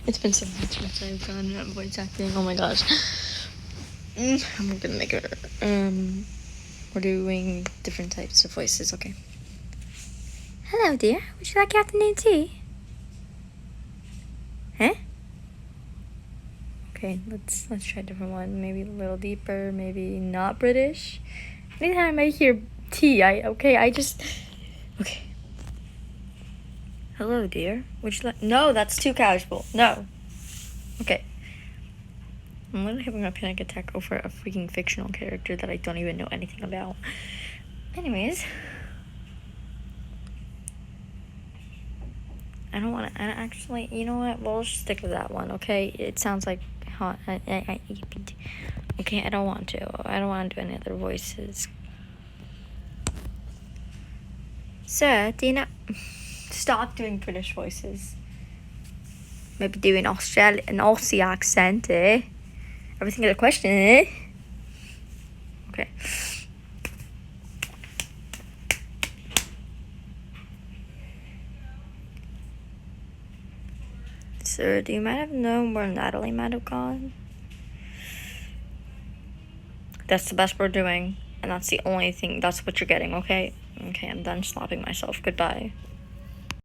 It's been so much since I've gone voice acting. Oh my gosh. I'm gonna make it. We're doing different types of voices. Okay. Hello, dear. Would you like afternoon tea? Huh? Okay, let's try a different one. Maybe a little deeper. Maybe not British. Anytime I hear tea, okay. Hello, dear. Would you like? No, that's too casual. No. Okay. I'm literally having a panic attack over a freaking fictional character that I don't even know anything about. Anyways, I don't want to. Actually, you know what? We'll just stick with that one. Okay. It sounds like hot. Okay. I don't want to. I don't want to do any other voices. Sir, do you know? Stop doing British voices. Maybe do an Aussie accent, eh? Everything is a question, eh? Okay. Sir, do you might have known where Natalie might have gone? That's the best we're doing, and that's the only thing. That's what you're getting, okay? Okay, I'm done stopping myself. Goodbye.